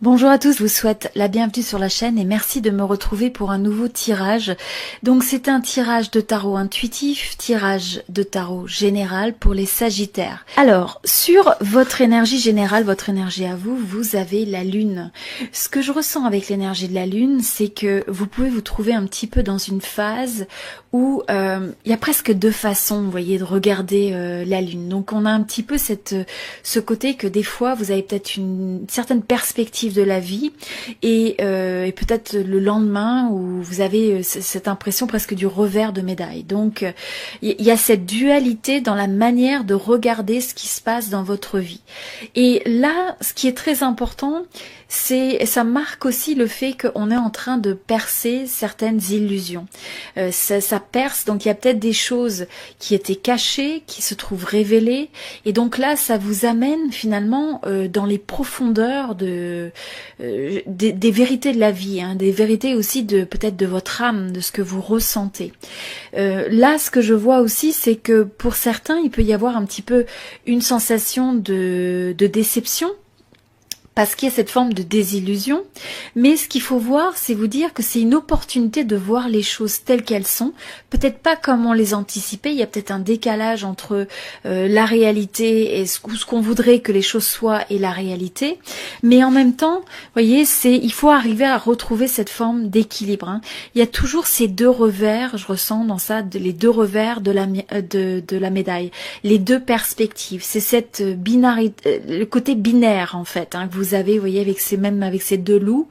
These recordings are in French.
Bonjour à tous, je vous souhaite la bienvenue sur la chaîne et merci de me retrouver pour un nouveau tirage. Donc c'est un tirage de tarot intuitif, tirage de tarot général pour les Sagittaires. Alors, sur votre énergie générale, votre énergie à vous, vous avez la Lune. Ce que je ressens avec l'énergie de la Lune, c'est que vous pouvez vous trouver un petit peu dans une phase où il y a presque deux façons, vous voyez, de regarder la Lune. Donc on a un petit peu ce côté que des fois vous avez peut-être une certaine perspective de la vie et peut-être le lendemain où vous avez cette impression presque du revers de médaille. Donc il y a cette dualité dans la manière de regarder ce qui se passe dans votre vie. Et là, ce qui est très important, ça marque aussi le fait qu'on est en train de percer certaines illusions. Ça perce, donc il y a peut-être des choses qui étaient cachées, qui se trouvent révélées, et donc là, ça vous amène finalement dans les profondeurs des vérités de la vie, hein, des vérités aussi peut-être de votre âme, de ce que vous ressentez. Là, ce que je vois aussi, c'est que pour certains, il peut y avoir un petit peu une sensation de déception, parce qu'il y a cette forme de désillusion, mais ce qu'il faut voir, c'est vous dire que c'est une opportunité de voir les choses telles qu'elles sont, peut-être pas comme on les anticipait, il y a peut-être un décalage entre la réalité et ce qu'on voudrait que les choses soient et la réalité, mais en même temps, vous voyez, il faut arriver à retrouver cette forme d'équilibre, hein. Il y a toujours ces deux revers, je ressens dans ça, les deux revers de la médaille, les deux perspectives, c'est cette binarité, le côté binaire en fait, hein, que vous avez, vous voyez, avec ces deux loups,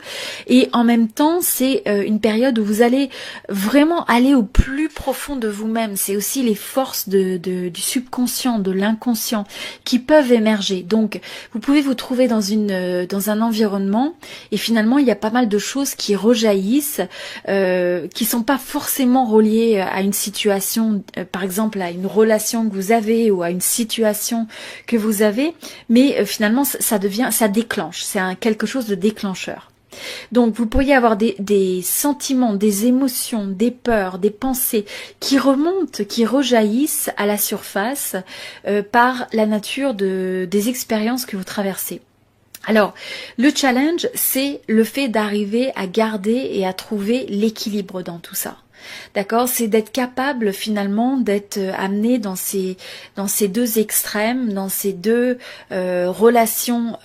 et en même temps c'est une période où vous allez vraiment aller au plus profond de vous-même. C'est aussi les forces du subconscient, de l'inconscient qui peuvent émerger. Donc vous pouvez vous trouver dans un environnement et finalement il y a pas mal de choses qui rejaillissent, qui sont pas forcément reliées à une situation, par exemple à une relation que vous avez ou à une situation que vous avez, mais finalement ça déclenche. C'est quelque chose de déclencheur. Donc vous pourriez avoir des sentiments, des émotions, des peurs, des pensées qui remontent, qui rejaillissent à la surface par la nature des expériences que vous traversez. Alors, le challenge, c'est le fait d'arriver à garder et à trouver l'équilibre dans tout ça. D'accord, c'est d'être capable finalement d'être amené dans ces deux extrêmes, dans ces deux relations,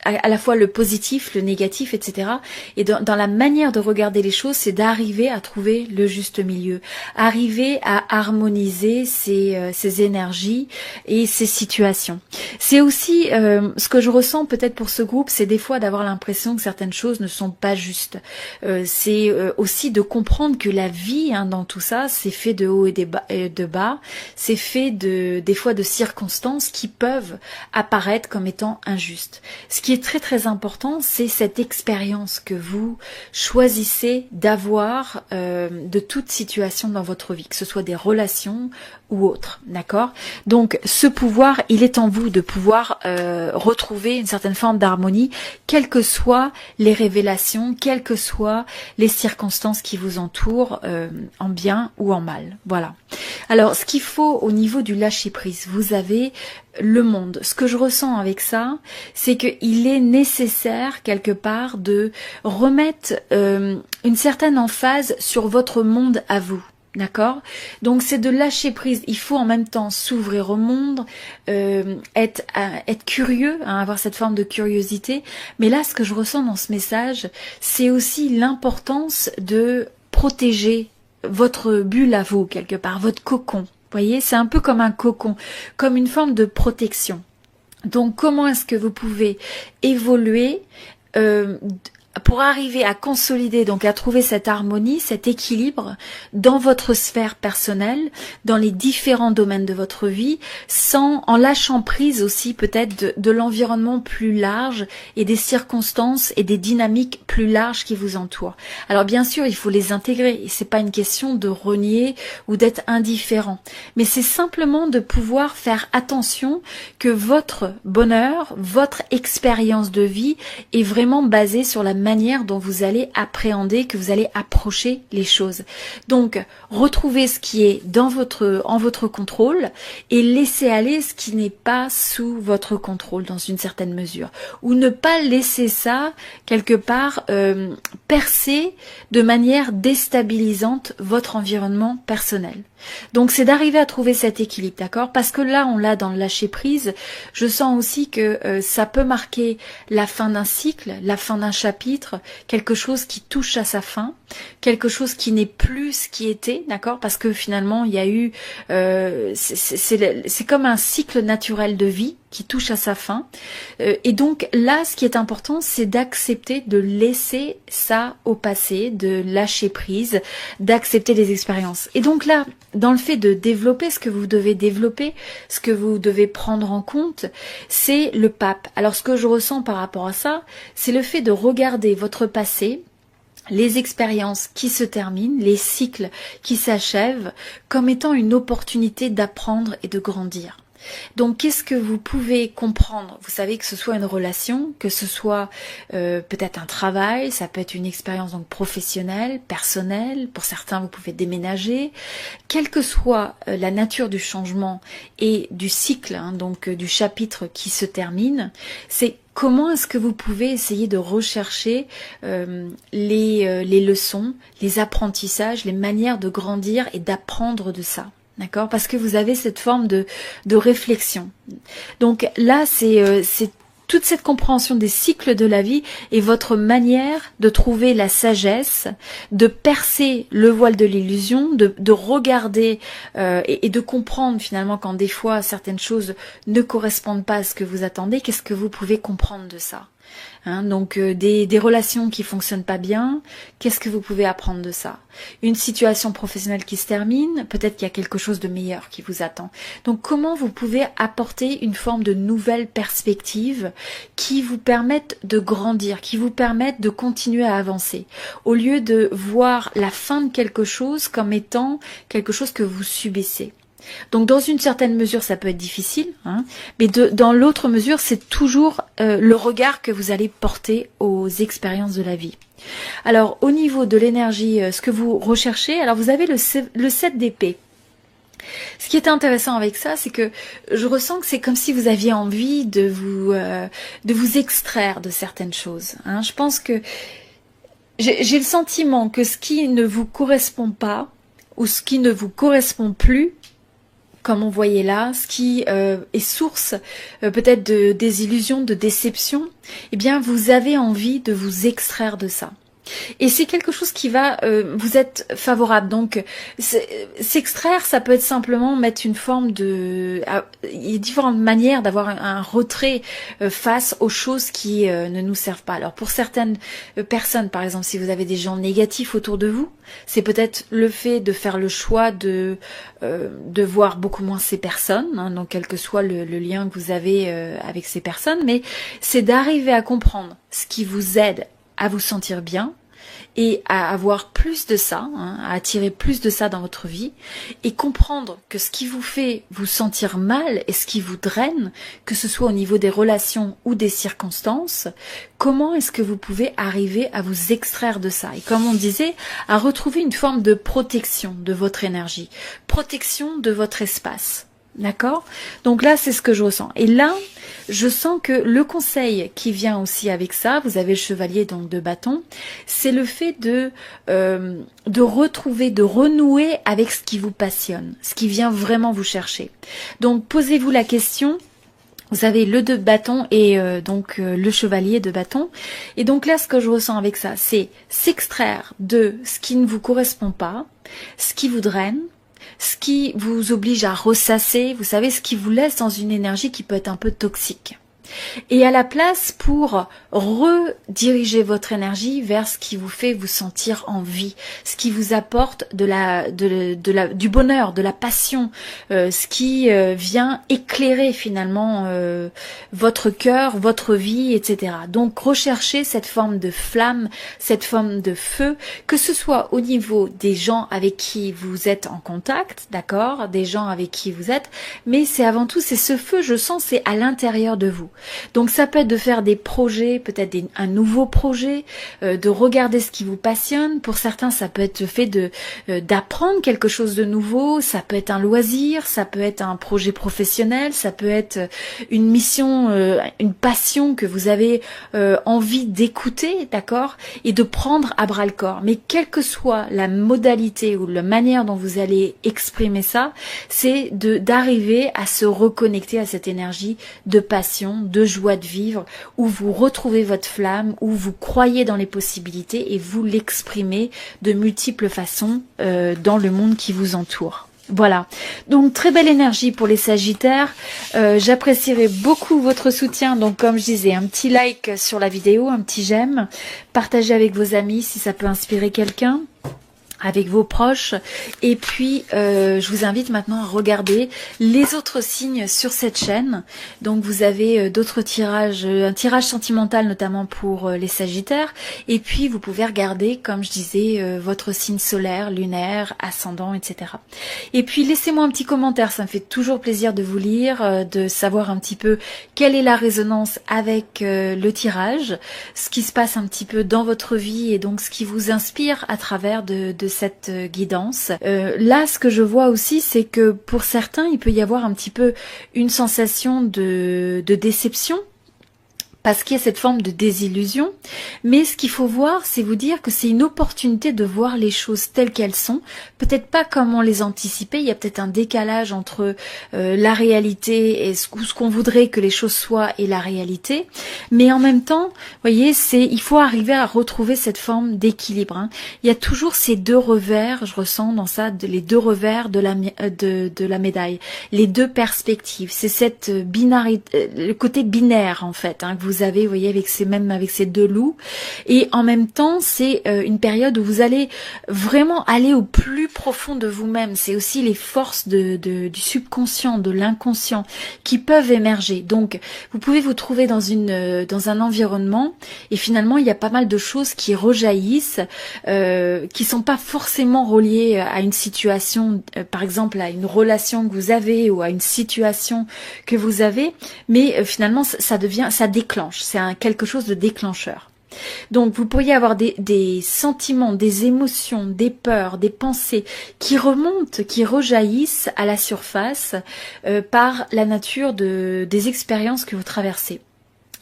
à la fois le positif, le négatif, etc. Et dans la manière de regarder les choses, c'est d'arriver à trouver le juste milieu, arriver à harmoniser ces énergies et ces situations. C'est aussi ce que je ressens peut-être pour ce groupe, c'est des fois d'avoir l'impression que certaines choses ne sont pas justes. C'est aussi de comprendre que la vie, hein, dans tout ça, c'est fait de haut et de bas, c'est fait des fois de circonstances qui peuvent apparaître comme étant injustes. Ce qui est très très important, c'est cette expérience que vous choisissez d'avoir de toute situation dans votre vie, que ce soit des relations ou autres, d'accord? Donc ce pouvoir, il est en vous de pouvoir retrouver une certaine forme d'harmonie, quelles que soient les révélations, quelles que soient les circonstances qui vous entourent, en bien ou en mal. Voilà. Alors ce qu'il faut au niveau du lâcher-prise, vous avez le monde. Ce que je ressens avec ça, c'est qu'il est nécessaire quelque part de remettre une certaine emphase sur votre monde à vous. D'accord? Donc c'est de lâcher prise. Il faut en même temps s'ouvrir au monde, être curieux, hein, avoir cette forme de curiosité. Mais là, ce que je ressens dans ce message, c'est aussi l'importance de protéger votre bulle à vous, quelque part, votre cocon. Vous voyez, c'est un peu comme un cocon, comme une forme de protection. Donc comment est-ce que vous pouvez évoluer pour arriver à consolider, donc à trouver cette harmonie, cet équilibre dans votre sphère personnelle, dans les différents domaines de votre vie, en lâchant prise aussi peut-être de l'environnement plus large et des circonstances et des dynamiques plus larges qui vous entourent. Alors bien sûr, il faut les intégrer, et c'est pas une question de renier ou d'être indifférent, mais c'est simplement de pouvoir faire attention que votre bonheur, votre expérience de vie est vraiment basée sur la manière dont vous allez appréhender, que vous allez approcher les choses. Donc, retrouvez ce qui est en votre contrôle et laissez aller ce qui n'est pas sous votre contrôle dans une certaine mesure. Ou ne pas laisser ça, quelque part, percer de manière déstabilisante votre environnement personnel. Donc c'est d'arriver à trouver cet équilibre, d'accord? Parce que là, on l'a dans le lâcher prise. Je sens aussi que ça peut marquer la fin d'un cycle, la fin d'un chapitre, quelque chose qui touche à sa fin, quelque chose qui n'est plus ce qui était, d'accord? Parce que finalement, il y a eu, c'est comme un cycle naturel de vie qui touche à sa fin. Et donc là, ce qui est important, c'est d'accepter de laisser ça au passé, de lâcher prise, d'accepter les expériences. Et donc là, dans le fait de développer ce que vous devez développer, ce que vous devez prendre en compte, c'est le pape. Alors ce que je ressens par rapport à ça, c'est le fait de regarder votre passé, les expériences qui se terminent, les cycles qui s'achèvent, comme étant une opportunité d'apprendre et de grandir. Donc, qu'est-ce que vous pouvez comprendre? Vous savez, que ce soit une relation, que ce soit peut-être un travail, ça peut être une expérience donc professionnelle, personnelle. Pour certains, vous pouvez déménager. Quelle que soit la nature du changement et du cycle, donc du chapitre qui se termine, c'est comment est-ce que vous pouvez essayer de rechercher les leçons, les apprentissages, les manières de grandir et d'apprendre de ça. D'accord? Parce que vous avez cette forme de réflexion. Donc là, c'est toute cette compréhension des cycles de la vie et votre manière de trouver la sagesse, de percer le voile de l'illusion, de regarder et de comprendre finalement quand des fois certaines choses ne correspondent pas à ce que vous attendez, qu'est-ce que vous pouvez comprendre de ça? Donc des relations qui fonctionnent pas bien, qu'est-ce que vous pouvez apprendre de ça? Une situation professionnelle qui se termine, peut-être qu'il y a quelque chose de meilleur qui vous attend. Donc comment vous pouvez apporter une forme de nouvelle perspective qui vous permette de grandir, qui vous permette de continuer à avancer, au lieu de voir la fin de quelque chose comme étant quelque chose que vous subissez. Donc dans une certaine mesure ça peut être difficile, mais dans l'autre mesure c'est toujours le regard que vous allez porter aux expériences de la vie. Alors au niveau de l'énergie, ce que vous recherchez, alors vous avez le 7 d'épée. Ce qui est intéressant avec ça, c'est que je ressens que c'est comme si vous aviez envie de vous extraire de certaines choses. Je pense que j'ai le sentiment que ce qui ne vous correspond pas ou ce qui ne vous correspond plus, comme on voyait là, ce qui est source peut-être de désillusion, de déception, eh bien vous avez envie de vous extraire de ça. Et c'est quelque chose qui va vous être favorable. Donc s'extraire, ça peut être simplement mettre une forme de... il y a différentes manières d'avoir un retrait face aux choses qui ne nous servent pas. Alors pour certaines personnes, par exemple, si vous avez des gens négatifs autour de vous, c'est peut-être le fait de faire le choix de voir beaucoup moins ces personnes, donc quel que soit le lien que vous avez avec ces personnes, mais c'est d'arriver à comprendre ce qui vous aide à vous sentir bien et à avoir plus de ça, à attirer plus de ça dans votre vie et comprendre que ce qui vous fait vous sentir mal et ce qui vous draine, que ce soit au niveau des relations ou des circonstances, comment est-ce que vous pouvez arriver à vous extraire de ça et comme on disait, à retrouver une forme de protection de votre énergie, protection de votre espace. D'accord? Donc là, c'est ce que je ressens. Et là, je sens que le conseil qui vient aussi avec ça, vous avez le chevalier donc de bâton, c'est le fait de retrouver, de renouer avec ce qui vous passionne, ce qui vient vraiment vous chercher. Donc posez-vous la question. Vous avez le 2 de bâton et donc le chevalier de bâton. Et donc là, ce que je ressens avec ça, c'est s'extraire de ce qui ne vous correspond pas, ce qui vous draine, ce qui vous oblige à ressasser, vous savez, ce qui vous laisse dans une énergie qui peut être un peu toxique. Et à la place, pour rediriger votre énergie vers ce qui vous fait vous sentir en vie, ce qui vous apporte du bonheur, de la passion, ce qui vient éclairer finalement votre cœur, votre vie, etc. Donc recherchez cette forme de flamme, cette forme de feu, que ce soit au niveau des gens avec qui vous êtes en contact, d'accord, des gens avec qui vous êtes, mais c'est avant tout, c'est ce feu, je sens, c'est à l'intérieur de vous. Donc ça peut être de faire des projets, peut-être un nouveau projet, de regarder ce qui vous passionne. Pour certains, ça peut être le fait d'apprendre quelque chose de nouveau, ça peut être un loisir, ça peut être un projet professionnel, ça peut être une mission, une passion que vous avez envie d'écouter, d'accord, et de prendre à bras le corps. Mais quelle que soit la modalité ou la manière dont vous allez exprimer ça, c'est d'arriver à se reconnecter à cette énergie de passion, de joie de vivre, où vous retrouvez votre flamme, où vous croyez dans les possibilités et vous l'exprimez de multiples façons dans le monde qui vous entoure. Voilà, donc très belle énergie pour les Sagittaires. J'apprécierais beaucoup votre soutien, donc comme je disais, un petit like sur la vidéo, un petit j'aime, partagez avec vos amis si ça peut inspirer quelqu'un, avec vos proches, et puis je vous invite maintenant à regarder les autres signes sur cette chaîne. Donc vous avez d'autres tirages, un tirage sentimental notamment pour les Sagittaires, et puis vous pouvez regarder, comme je disais, votre signe solaire, lunaire, ascendant, etc. Et puis laissez-moi un petit commentaire, ça me fait toujours plaisir de vous lire, de savoir un petit peu quelle est la résonance avec le tirage, ce qui se passe un petit peu dans votre vie et donc ce qui vous inspire à travers de cette guidance. Là, ce que je vois aussi, c'est que pour certains, il peut y avoir un petit peu une sensation de déception, parce qu'il y a cette forme de désillusion, mais ce qu'il faut voir, c'est vous dire que c'est une opportunité de voir les choses telles qu'elles sont, peut-être pas comme on les anticipait, il y a peut-être un décalage entre la réalité et ce qu'on voudrait que les choses soient et la réalité, mais en même temps, vous voyez, il faut arriver à retrouver cette forme d'équilibre, hein. Il y a toujours ces deux revers, je ressens dans ça, les deux revers de la médaille, les deux perspectives, c'est cette binarité, le côté binaire en fait, hein, que vous avez, vous voyez, avec ces deux loups, et en même temps c'est une période où vous allez vraiment aller au plus profond de vous-même. C'est aussi les forces du subconscient, de l'inconscient qui peuvent émerger. Donc vous pouvez vous trouver dans un environnement et finalement il y a pas mal de choses qui rejaillissent, qui sont pas forcément reliées à une situation, par exemple à une relation que vous avez ou à une situation que vous avez, mais finalement ça déclenche. C'est quelque chose de déclencheur. Donc vous pourriez avoir des sentiments, des émotions, des peurs, des pensées qui remontent, qui rejaillissent à la surface par la nature des expériences que vous traversez.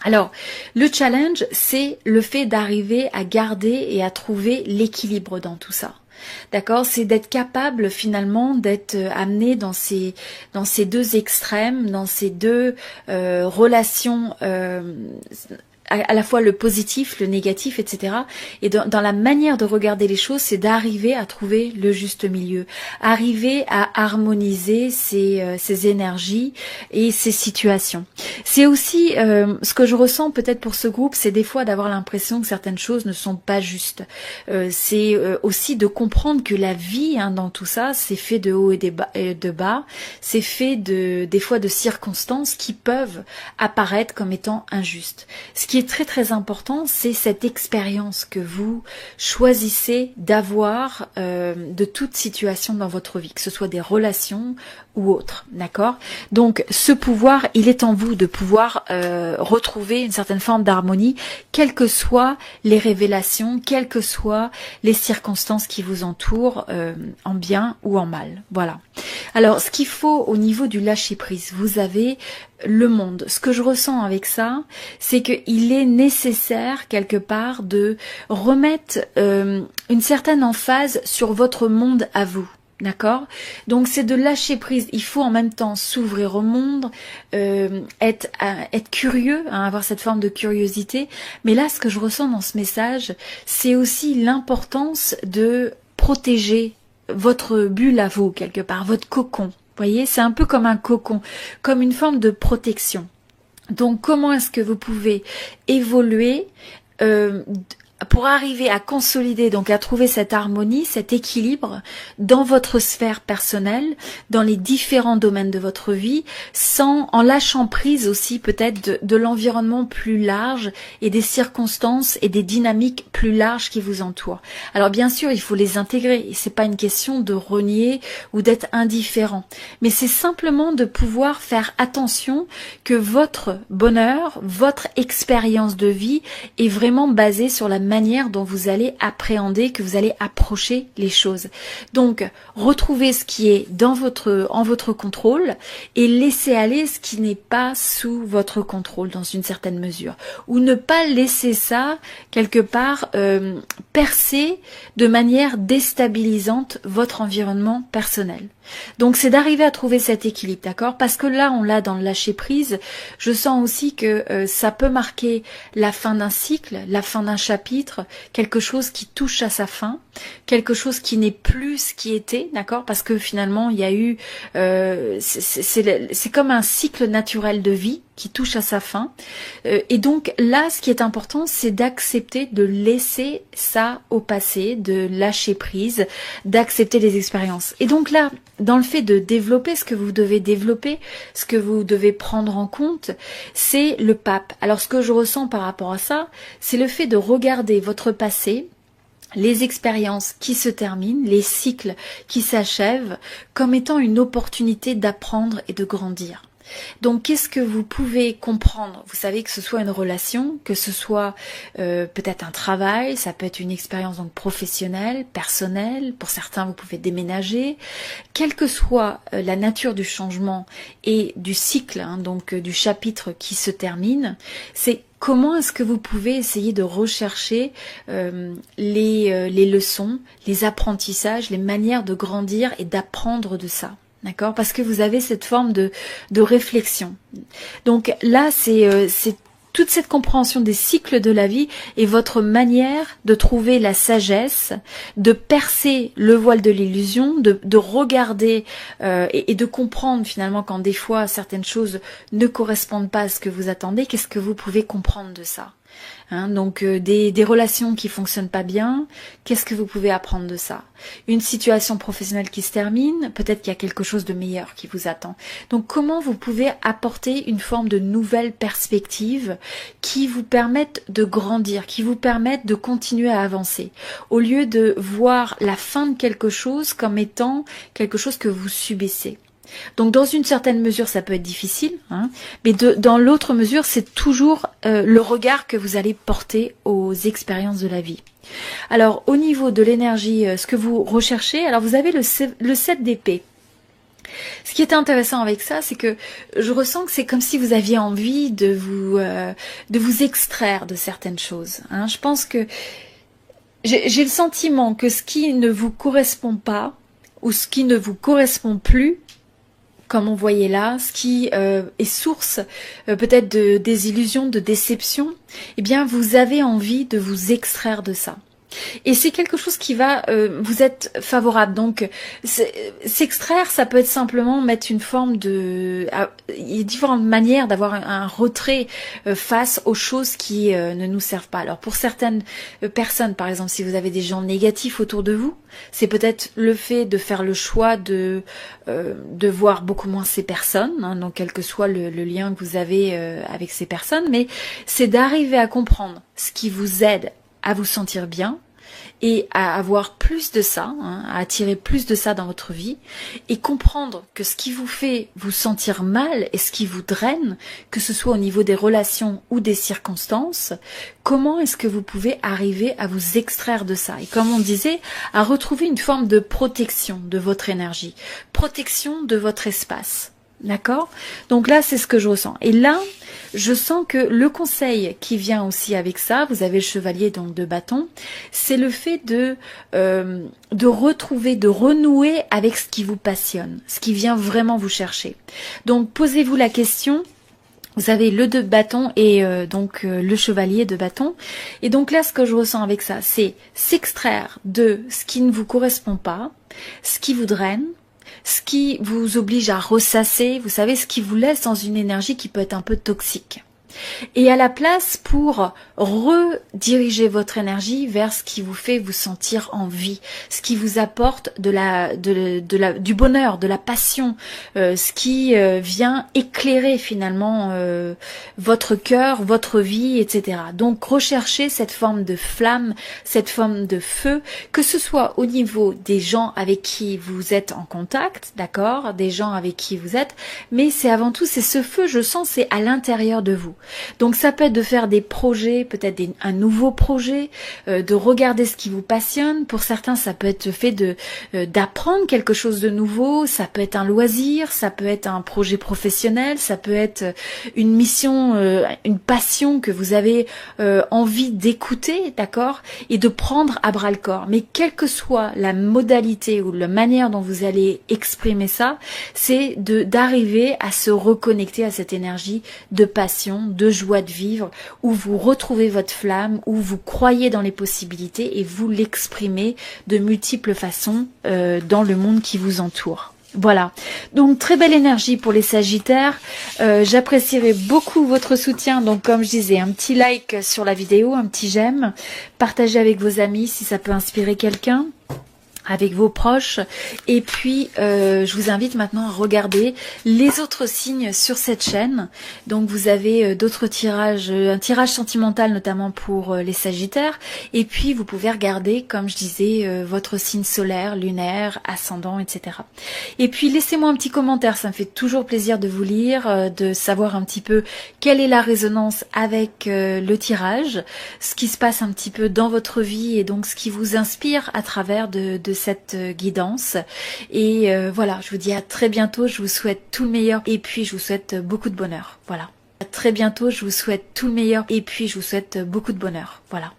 Alors, le challenge, c'est le fait d'arriver à garder et à trouver l'équilibre dans tout ça. D'accord, c'est d'être capable finalement d'être amené dans ces deux extrêmes, dans ces deux relations, à la fois le positif, le négatif, etc. Et dans la manière de regarder les choses, c'est d'arriver à trouver le juste milieu, arriver à harmoniser ces énergies et ces situations. C'est aussi ce que je ressens peut-être pour ce groupe, c'est des fois d'avoir l'impression que certaines choses ne sont pas justes. C'est aussi de comprendre que la vie, hein, dans tout ça, c'est fait de haut et de bas, c'est fait des fois de circonstances qui peuvent apparaître comme étant injustes. Ce qui est très très important, c'est cette expérience que vous choisissez d'avoir de toute situation dans votre vie, que ce soit des relations ou autres, d'accord? Donc ce pouvoir, il est en vous de pouvoir retrouver une certaine forme d'harmonie, quelles que soient les révélations, quelles que soient les circonstances qui vous entourent, en bien ou en mal. Voilà. Alors ce qu'il faut au niveau du lâcher-prise, vous avez le monde. Ce que je ressens avec ça, c'est qu'il est nécessaire quelque part de remettre une certaine emphase sur votre monde à vous. D'accord? Donc c'est de lâcher prise. Il faut en même temps s'ouvrir au monde, être curieux, hein, avoir cette forme de curiosité. Mais là, ce que je ressens dans ce message, c'est aussi l'importance de protéger votre bulle à vous, quelque part, votre cocon. Vous voyez, c'est un peu comme un cocon, comme une forme de protection. Donc comment est-ce que vous pouvez évoluer pour arriver à consolider, donc à trouver cette harmonie, cet équilibre dans votre sphère personnelle, dans les différents domaines de votre vie, en lâchant prise aussi peut-être de l'environnement plus large et des circonstances et des dynamiques plus larges qui vous entourent. Alors bien sûr, il faut les intégrer, et c'est pas une question de renier ou d'être indifférent, mais c'est simplement de pouvoir faire attention que votre bonheur, votre expérience de vie est vraiment basée sur la manière dont vous allez appréhender, que vous allez approcher les choses. Donc, retrouvez ce qui est en votre contrôle et laissez aller ce qui n'est pas sous votre contrôle dans une certaine mesure. Ou ne pas laisser ça, quelque part, percer de manière déstabilisante votre environnement personnel. Donc c'est d'arriver à trouver cet équilibre, d'accord? Parce que là, on l'a dans le lâcher prise. Je sens aussi que ça peut marquer la fin d'un cycle, la fin d'un chapitre, quelque chose qui touche à sa fin, quelque chose qui n'est plus ce qui était, d'accord? Parce que finalement, il y a eu, c'est comme un cycle naturel de vie qui touche à sa fin. Et donc là, ce qui est important, c'est d'accepter de laisser ça au passé, de lâcher prise, d'accepter les expériences. Et donc là, dans le fait de développer ce que vous devez développer, ce que vous devez prendre en compte, c'est le pape. Alors ce que je ressens par rapport à ça, c'est le fait de regarder votre passé, les expériences qui se terminent, les cycles qui s'achèvent, comme étant une opportunité d'apprendre et de grandir. Donc, qu'est-ce que vous pouvez comprendre? Vous savez, que ce soit une relation, que ce soit peut-être un travail, ça peut être une expérience donc professionnelle, personnelle. Pour certains, vous pouvez déménager. Quelle que soit la nature du changement et du cycle, donc du chapitre qui se termine, c'est comment est-ce que vous pouvez essayer de rechercher les leçons, les apprentissages, les manières de grandir et d'apprendre de ça. D'accord? Parce que vous avez cette forme de réflexion. Donc là, c'est toute cette compréhension des cycles de la vie et votre manière de trouver la sagesse, de percer le voile de l'illusion, de regarder et de comprendre finalement quand des fois certaines choses ne correspondent pas à ce que vous attendez, qu'est-ce que vous pouvez comprendre de ça? Donc des relations qui fonctionnent pas bien, qu'est-ce que vous pouvez apprendre de ça? Une situation professionnelle qui se termine, peut-être qu'il y a quelque chose de meilleur qui vous attend. Donc comment vous pouvez apporter une forme de nouvelle perspective qui vous permette de grandir, qui vous permette de continuer à avancer, au lieu de voir la fin de quelque chose comme étant quelque chose que vous subissez. Donc dans une certaine mesure ça peut être difficile, mais dans l'autre mesure c'est toujours le regard que vous allez porter aux expériences de la vie. Alors au niveau de l'énergie, ce que vous recherchez, alors vous avez le 7 d'épée. Ce qui est intéressant avec ça, c'est que je ressens que c'est comme si vous aviez envie de vous extraire de certaines choses. Je pense que j'ai le sentiment que ce qui ne vous correspond pas ou ce qui ne vous correspond plus, comme on voyait là, ce qui est source peut-être de désillusion, de déception, eh bien vous avez envie de vous extraire de ça. Et c'est quelque chose qui va vous être favorable. Donc s'extraire, ça peut être simplement mettre une forme de... Il y a différentes manières d'avoir un retrait face aux choses qui ne nous servent pas. Alors pour certaines personnes, par exemple, si vous avez des gens négatifs autour de vous, c'est peut-être le fait de faire le choix de voir beaucoup moins ces personnes, donc quel que soit le lien que vous avez avec ces personnes, mais c'est d'arriver à comprendre ce qui vous aide à vous sentir bien et à avoir plus de ça, à attirer plus de ça dans votre vie et comprendre que ce qui vous fait vous sentir mal et ce qui vous draine, que ce soit au niveau des relations ou des circonstances, comment est-ce que vous pouvez arriver à vous extraire de ça et comme on disait, à retrouver une forme de protection de votre énergie, protection de votre espace. D'accord? Donc là, c'est ce que je ressens. Et là, je sens que le conseil qui vient aussi avec ça, vous avez le chevalier donc de bâton, c'est le fait de retrouver, de renouer avec ce qui vous passionne, ce qui vient vraiment vous chercher. Donc posez-vous la question. Vous avez le 2 de bâton et le chevalier de bâton. Et donc là, ce que je ressens avec ça, c'est s'extraire de ce qui ne vous correspond pas, ce qui vous draine, ce qui vous oblige à ressasser, vous savez, ce qui vous laisse dans une énergie qui peut être un peu toxique. et à la place pour rediriger votre énergie vers ce qui vous fait vous sentir en vie, ce qui vous apporte du bonheur, de la passion, ce qui vient éclairer finalement votre cœur, votre vie, etc. Donc recherchez cette forme de flamme, cette forme de feu, que ce soit au niveau des gens avec qui vous êtes en contact, d'accord, des gens avec qui vous êtes, mais c'est avant tout, c'est ce feu, je sens, c'est à l'intérieur de vous. Donc ça peut être de faire des projets, peut-être un nouveau projet, de regarder ce qui vous passionne. Pour certains, ça peut être le fait d'apprendre quelque chose de nouveau, ça peut être un loisir, ça peut être un projet professionnel, ça peut être une mission, une passion que vous avez envie d'écouter, d'accord, et de prendre à bras le corps. Mais quelle que soit la modalité ou la manière dont vous allez exprimer ça, c'est d'arriver à se reconnecter à cette énergie de passion, de joie de vivre, où vous retrouvez votre flamme, où vous croyez dans les possibilités et vous l'exprimez de multiples façons dans le monde qui vous entoure. Voilà, donc très belle énergie pour les Sagittaires. J'apprécierais beaucoup votre soutien, donc comme je disais, un petit like sur la vidéo, un petit j'aime, partagez avec vos amis si ça peut inspirer quelqu'un, avec vos proches, et puis je vous invite maintenant à regarder les autres signes sur cette chaîne. Donc vous avez d'autres tirages, un tirage sentimental notamment pour les Sagittaires, et puis vous pouvez regarder, comme je disais, votre signe solaire, lunaire, ascendant, etc. Et puis laissez-moi un petit commentaire, ça me fait toujours plaisir de vous lire, de savoir un petit peu quelle est la résonance avec le tirage, ce qui se passe un petit peu dans votre vie, et donc ce qui vous inspire à travers de cette guidance. Et voilà, je vous dis à très bientôt, je vous souhaite tout le meilleur et puis je vous souhaite beaucoup de bonheur. Voilà. À très bientôt, je vous souhaite tout le meilleur et puis je vous souhaite beaucoup de bonheur. Voilà.